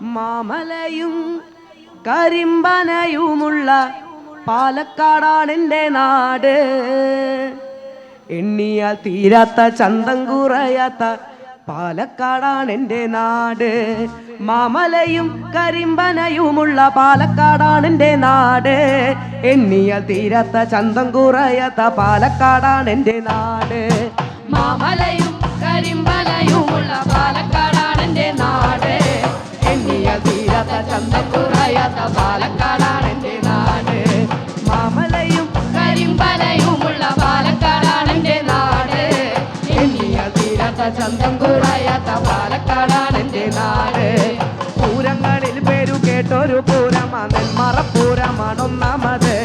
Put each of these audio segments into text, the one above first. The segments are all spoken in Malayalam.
മാമലയും കരിമ്പനയുമുള്ള പാലക്കാടാണെൻ്റെ നാട്. എണ്ണിയാൽ തീരാത്ത ചന്തം കുറയാത്ത പാലക്കാടാണെൻ്റെ നാട്. മാമലയും കരിമ്പനയുമുള്ള പാലക്കാടാണെൻ്റെ നാട്. എണ്ണിയാൽ തീരാത്ത ചന്തം കുറയാത്ത പാലക്കാടാണെൻ്റെ നാട്. മാമലയും കരിമ്പനയുമുള്ള പാലക്കാടാണെൻ്റെ നാട്. എണ്ണിയാൽ തീരാത്ത ചന്തം കുറയാത്ത പാലക്കാടാണെൻ്റെ നാട്. മാമലയും കരിമ്പനയുമുള്ള പാലക്കാടാണെൻ്റെ നാട്. എണ്ണിയാൽ തീരാത്ത ചന്തം കുറയാത്ത പാലക്കാടാണെൻ്റെ നാട്. പൂരങ്ങളിൽ പേരു കേട്ടൊരു പൂരമാ നെന്മറപ്പൂരമാണൊന്നാമത്.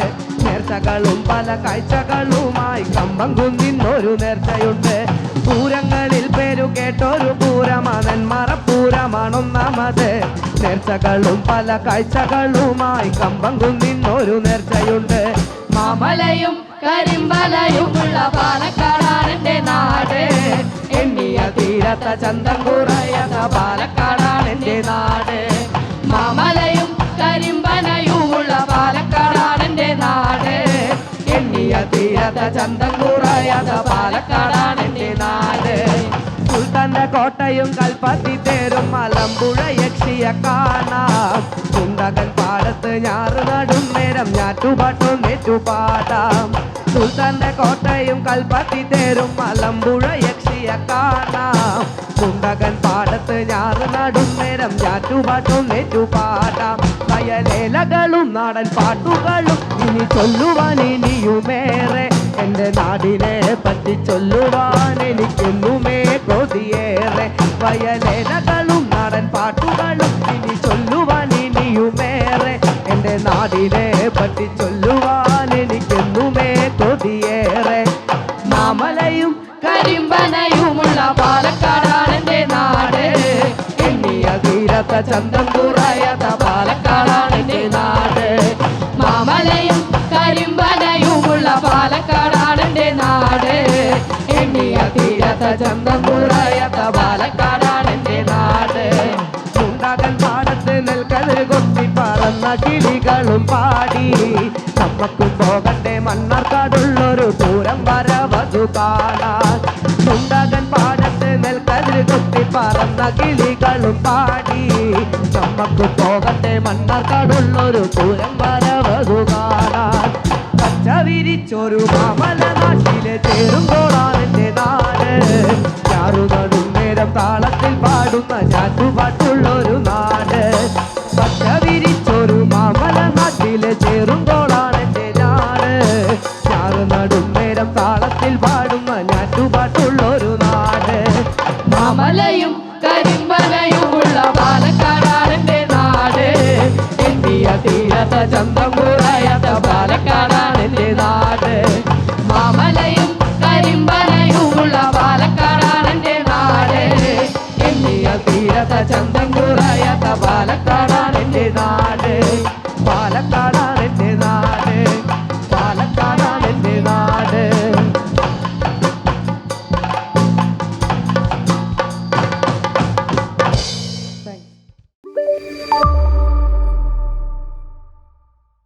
നേർച്ചകളും പല കാഴ്ചകളുമായി കമ്പം കുന്നിന്നൊരു നേർച്ചയുണ്ട്. പൂരങ്ങളിൽ പേരു കേട്ടൊരു പൂരമാ നെന്മറപ്പൂരമാണൊന്നാമത്. നേർച്ചകളും പല കാഴ്ചകളുമായി കമ്പം കുന്നിന്നൊരു നേർച്ചയുണ്ട്. മാമലയും കരിമ്പനയുമുള്ള പാലക്കാടാണെൻ്റെ നാട്. എണ്ണിയ തീരാത്ത ചന്തം കുറയാത്ത പാലക്കാടാണെൻ്റെ നാട്. മാമലയും കരിമ്പനയുമുള്ള പാലക്കാടാണെൻ്റെ നാട്. എണ്ണിയ തീരാത്ത ചന്തം കുറയാത്ത പാലക്കാടാണെൻ്റെ നാട്. സുൽത്താന്റെ കോട്ടയും കൽപ്പത്തി തേരും മലമ്പുഴ യക്ഷിയെ കാണാം. കുണ്ടകൻ പാടത്ത് ഞാറ് നടും നേരം ഞാറ്റുപാട്ടും നെറ്റുപാടാം. സുൽത്താന്റെ കോട്ടയും കൽപ്പത്തി തേരും മലമ്പുഴ യക്ഷിയെ കാണാം. കുണ്ടകൻ പാടത്ത് ഞാറ് നടും നേരം ഞാറ്റുപാട്ടും നെറ്റുപാടാം. വയലേലകളും നാടൻ പാട്ടുകളും ഇനി ചൊല്ലുവാൻ ഇനിയുമേറെ. എൻ്റെ നാടിനെ പറ്റി ചൊല്ലുവാൻ എനിക്കെന്നുമേ കൊതിയേറെ. വയലേലകളും നാടൻ പാട്ടുകളും ഇനി ചൊല്ലുവാൻ ഇനിയുമേറെ. എൻ്റെ നാടിനെ പറ്റി ചൊല്ലുവാൻ എനിക്കെന്നുമേ കൊതിയേറെ. മാമലയും കരിമ്പനയുമുള്ള പാലക്കാടാണെൻ്റെ നാട്. എണ്ണിയ തീരാത്ത ചന്തം കുറയാത്ത പാലക്കാടാണെൻ്റെ നാട്. മാമലയും കരിമ്പനയുമുള്ള പാലക്കാടാണെൻ്റെ നാട്. എണ്ണിയ തീരാത്ത ചന്തം കുറയാത്ത പാലക്കാടാണെൻ്റെ നാട്. കുണ്ടകൻ പാടത്ത് നെൽക്കതിർ കൊത്തി പറന്ന കിളികളും പാടി. നമ്മക്കും പോകട്ടെ മണ്ണാർക്കാടുള്ളൊരു പൂരം വരവതു കാണാൻ. കുണ്ടകൻ പാടത്ത് നെൽക്കതിർ കൊത്തി പറന്ന കിളികളും പാടി. നമ്മക്കും പോകട്ടെ മണ്ണാർക്കാടുള്ളൊരു പൂരം വരവതു കാണാൻ. പച്ച വിരിച്ചൊരു മാമല നാട്ടിലെ ചേരുമ്പോഴാണെൻ്റെ നാട്. ഞാറുനടും നേരം താളത്തിൽ പാടുന്ന ഞാറ്റുപാട്ടുള്ളൊരു നാട്. പച്ച വിരിച്ചൊരു മാമല നാട്ടിലെ ചേരുമ്പോഴാണെൻ്റെ നാട്. ഞാറുനടും നേരം താളത്തിൽ പാടുന്ന ഞാറ്റുപാട്ടുള്ളൊരു നാട്. മാമലയും കരിമ്പനയുമുള്ള പാലക്കാടാണെൻ്റെ നാട്. എണ്ണിയ തീരാത്ത ചന്തം